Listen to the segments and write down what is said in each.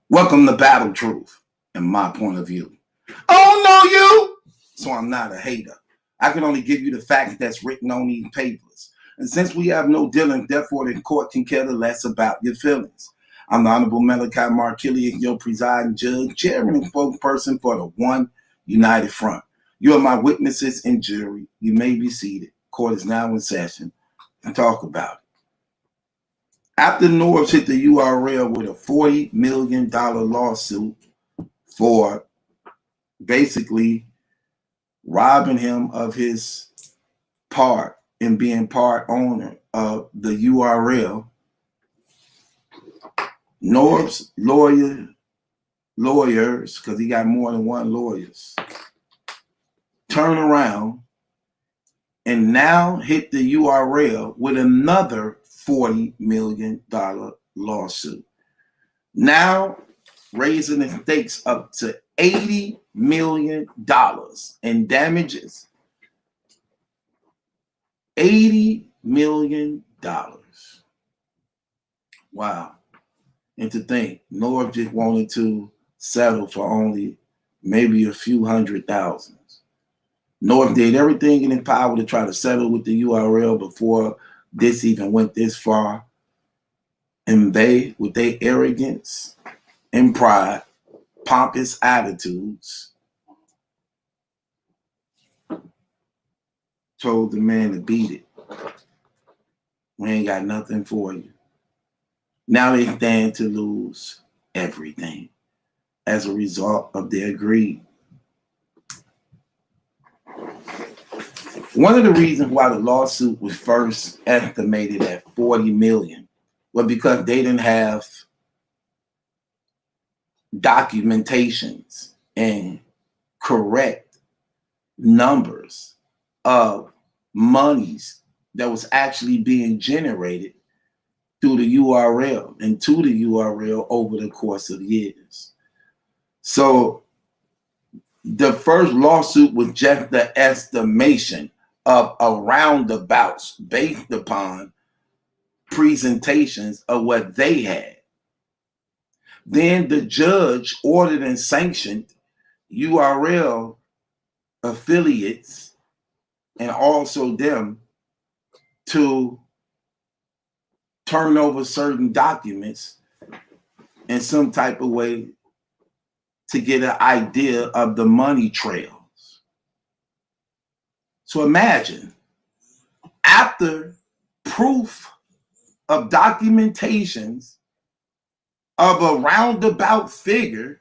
Welcome to Battle Truth and my point of view. I don't know you, so I'm not a hater. I can only give you the facts that's written on these papers. And since we have no dealing, therefore the court can care less about your feelings. I'm the Honorable MallikiBaker, your presiding judge, chairman and spokesperson for the One United Front. You are my witnesses and jury. You may be seated. Court is now in session and talk about it. After Norbs hit the URL with a $40 million lawsuit for basically robbing him of his part in being part owner of the URL, Norbs' lawyers, because he got more than one lawyers, turn around and now hit the URL with another $40 million lawsuit. Now raising the stakes up to $80 million in damages. $80 million. Wow. And to think, Norb just wanted to settle for only maybe a few $100,000. Norb did everything in his power to try to settle with the URL before this even went this far. And they, with their arrogance and pride, pompous attitudes, told the man to beat it. We ain't got nothing for you. Now they stand to lose everything as a result of their greed. One of the reasons why the lawsuit was first estimated at $40 million was because they didn't have documentations and correct numbers of monies that was actually being generated through the URL and to the URL over the course of years. So the first lawsuit was just the estimation of a roundabouts based upon presentations of what they had. Then the judge ordered and sanctioned URL affiliates and also them to turn over certain documents in some type of way to get an idea of the money trails. So imagine, after proof of documentations of a roundabout figure,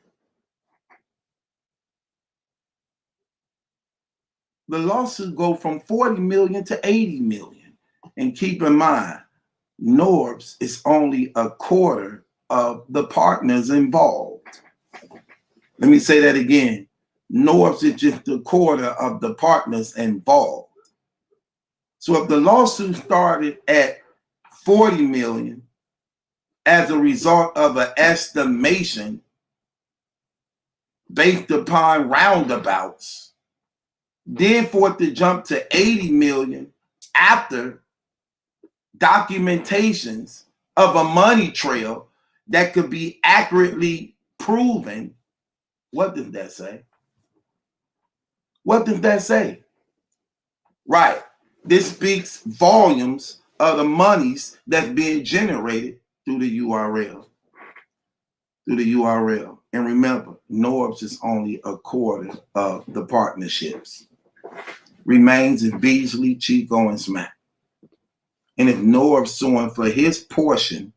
the lawsuit go from 40 million to 80 million. And keep in mind, Norbs is only a quarter of the partners involved. Let me say that again. Norbs is just a quarter of the partners involved. So if the lawsuit started at 40 million as a result of an estimation based upon roundabouts, then for it to jump to 80 million after documentations of a money trail that could be accurately proven, what does that say? What does that say? Right. This speaks volumes of the monies that's being generated through the URL. Through the URL. And remember, Norbs is only a quarter of the partnerships. Remains in Beasley, Chico, and Smack. And if Norbs suing for his portion,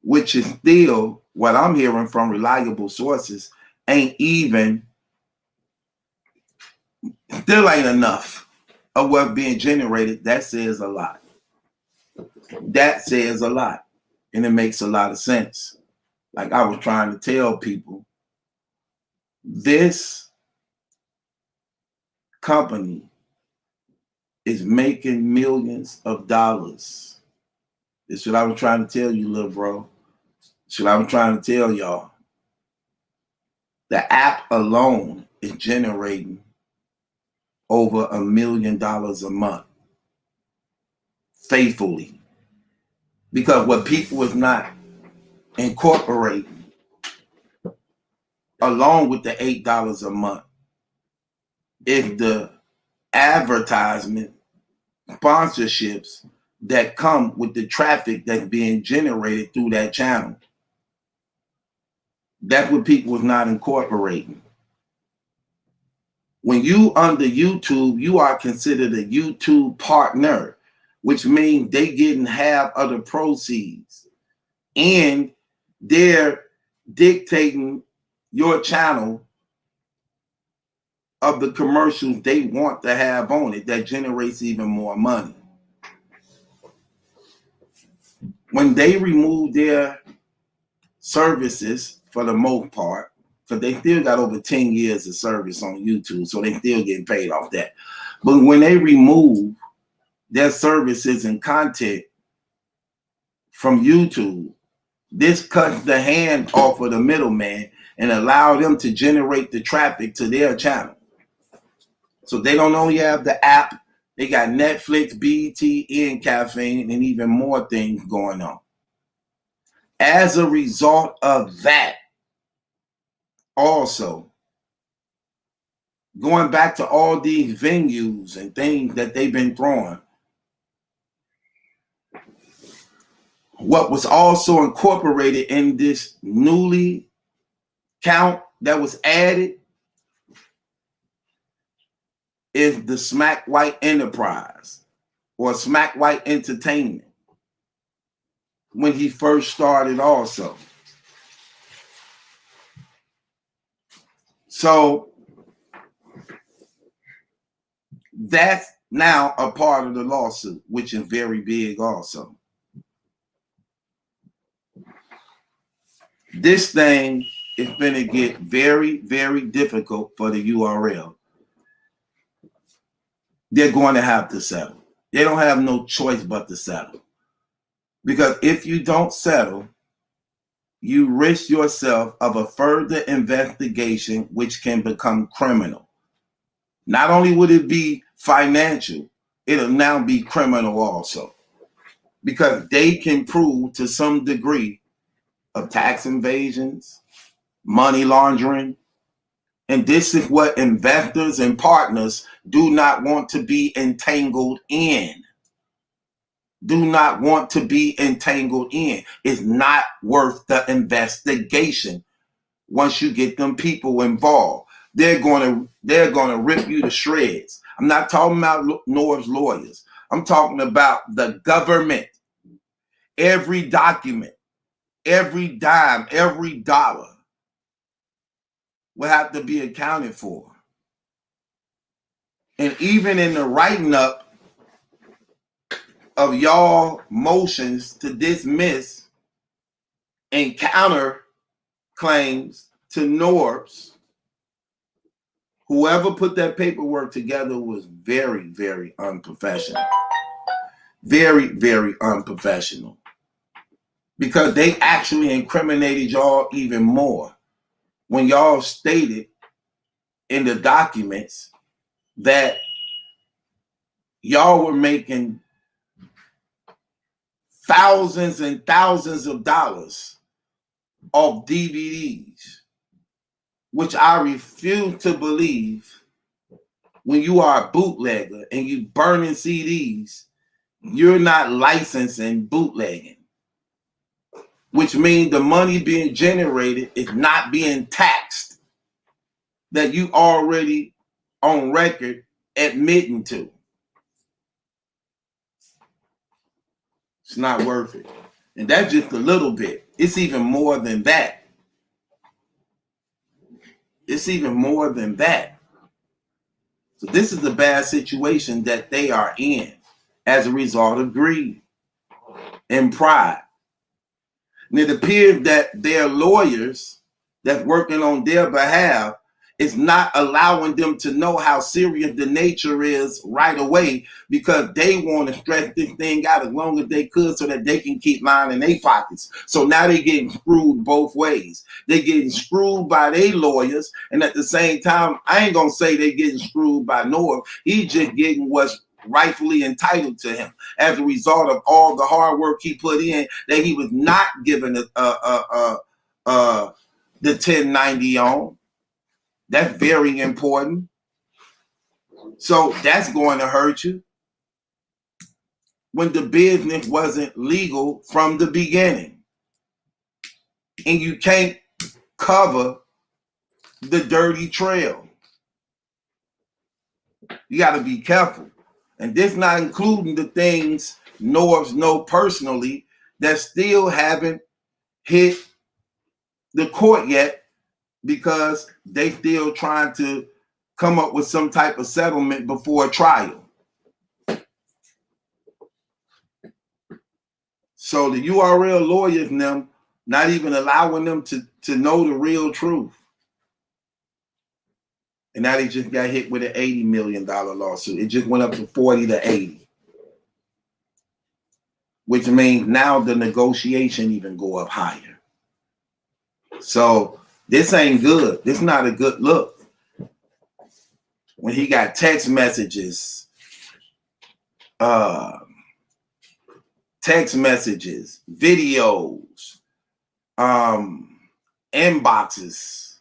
which is still what I'm hearing from reliable sources, still ain't enough of what's being generated, that says a lot. That says a lot. And it makes a lot of sense. Like I was trying to tell people, this company is making millions of dollars. This is what I was trying to tell you, little bro. This is what I was trying to tell y'all. The app alone is generating over $1 million a month faithfully, because what people is not incorporating along with the $8 a month, is the advertisement sponsorships that come with the traffic that's being generated through that channel. That's what people is not incorporating. When you under YouTube, you are considered a YouTube partner, which means they getting half of the proceeds, and they're dictating your channel of the commercials they want to have on it that generates even more money. When they remove their services, for the most part, because they still got over 10 years of service on YouTube, so they still getting paid off that. But when they remove their services and content from YouTube, this cuts the hand off of the middleman and allow them to generate the traffic to their channel. So they don't only have the app, they got Netflix, BET, and Caffeine, and even more things going on. As a result of that, also, going back to all these venues and things that they've been throwing, what was also incorporated in this newly count that was added is the Smack White Enterprise or Smack White Entertainment when he first started also. So that's now a part of the lawsuit, which is very big also. This thing is going to get very, very difficult for the URL. They're going to have to settle. They don't have no choice but to settle. Because if you don't settle, you risk yourself of a further investigation which can become criminal. Not only would it be financial, it'll now be criminal also. Because they can prove to some degree of tax invasions, money laundering, and this is what investors and partners do not want to be entangled in. Do not want to be entangled in. It's not worth the investigation once you get them people involved. They're gonna rip you to shreds. I'm not talking about Norv's lawyers. I'm talking about the government. Every document, every dime, every dollar will have to be accounted for. And even in the writing up of y'all motions to dismiss and counter claims to Norv's, whoever put that paperwork together was very, very unprofessional. Very, very unprofessional. Because they actually incriminated y'all even more when y'all stated in the documents that y'all were making thousands and thousands of dollars off DVDs, which I refuse to believe. When you are a bootlegger and you burning CDs, you're not licensing bootlegging, which means the money being generated is not being taxed, that you already on record admitting to. It's not worth it. And that's just a little bit. It's even more than that. It's even more than that. So this is the bad situation that they are in as a result of greed and pride. And it appears that their lawyers that's working on their behalf is not allowing them to know how serious the nature is right away, because they want to stretch this thing out as long as they could so that they can keep lining their pockets. So now they're getting screwed both ways. They're getting screwed by their lawyers, and at the same time, I ain't going to say they're getting screwed by Norv. He's just getting what's rightfully entitled to him as a result of all the hard work he put in that he was not given the 1090 on. That's very important. So that's going to hurt you when the business wasn't legal from the beginning. And you can't cover the dirty trail. You got to be careful. And this not including the things Norbs know personally that still haven't hit the court yet because they still trying to come up with some type of settlement before a trial. So the URL lawyers and them not even allowing them to know the real truth. And now they just got hit with an $80 million lawsuit. It just went up to 40 to 80. Which means now the negotiation even go up higher. So this ain't good. This not a good look. When he got text messages, videos, inboxes,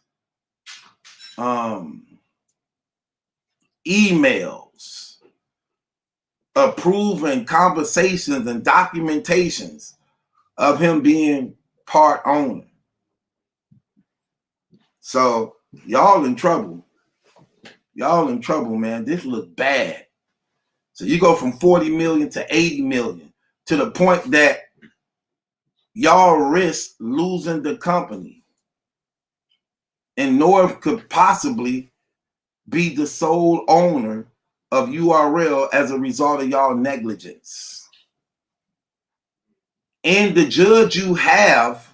emails, approving conversations and documentations of him being part owner. So y'all in trouble. Y'all in trouble, man. This look bad. So you go from 40 million to 80 million to the point that y'all risk losing the company. And Norv could possibly be the sole owner of URL as a result of y'all negligence. And the judge you have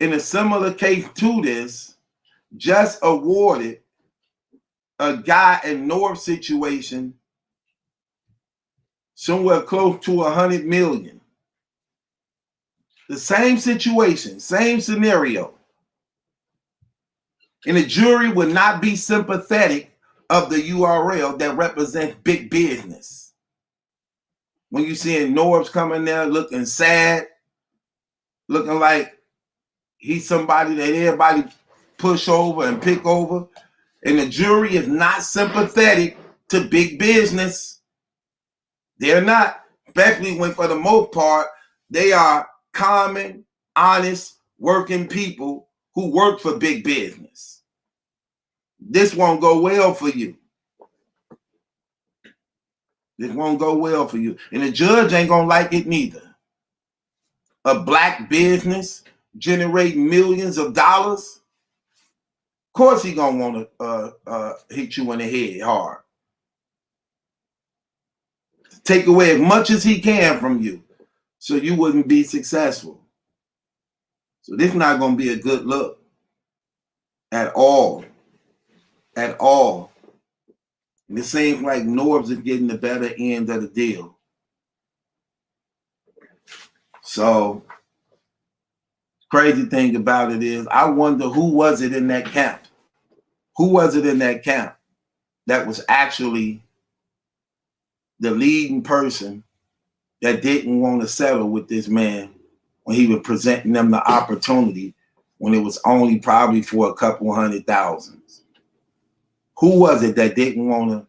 in a similar case to this just awarded a guy in Norv's situation somewhere close to 100 million. The same situation, same scenario. And the jury would not be sympathetic of the URL that represents big business. When you seeing Norbs coming there looking sad, looking like he's somebody that everybody push over and pick over, and the jury is not sympathetic to big business. They're not, especially when for the most part, they are common, honest, working people who work for big business. This won't go well for you. This won't go well for you. And the judge ain't gonna like it neither. A black business generate millions of dollars. Of course he gonna wanna hit you in the head hard. Take away as much as he can from you so you wouldn't be successful. So this is not gonna be a good look at all. At all. And it seems like Norbs is getting the better end of the deal. So, crazy thing about it is, I wonder who was it in that camp? Who was it in that camp that was actually the leading person that didn't want to settle with this man when he was presenting them the opportunity when it was only probably for a couple $100,000? Who was it that didn't want to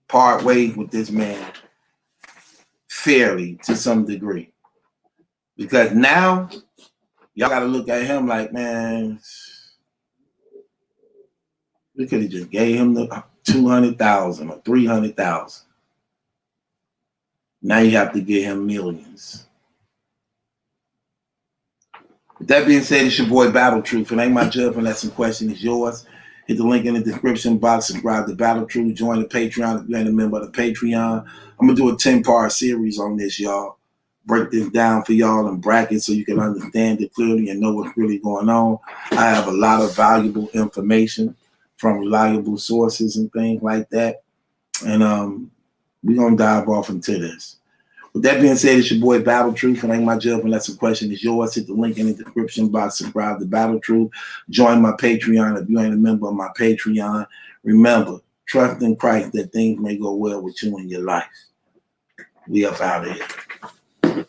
part ways with this man fairly to some degree? Because now y'all got to look at him like, man, we could have just gave him the 200,000 or 300,000. Now you have to give him millions. With that being said, it's your boy Battle Truth. It ain't my judgment. That's some question is yours. Hit the link in the description box. Subscribe to Battle Truth. Join the Patreon if you ain't a member of the Patreon. I'm going to do a 10-part series on this, y'all. Break this down for y'all in brackets so you can understand it clearly and know what's really going on. I have a lot of valuable information from reliable sources and things like that. And we're going to dive off into this. With that being said, it's your boy Battle Truth. And ain't my judgment. That's a question is yours. Hit the link in the description box. Subscribe to Battle Truth. Join my Patreon if you ain't a member of my Patreon. Remember, trust in Christ that things may go well with you in your life. We up out of here.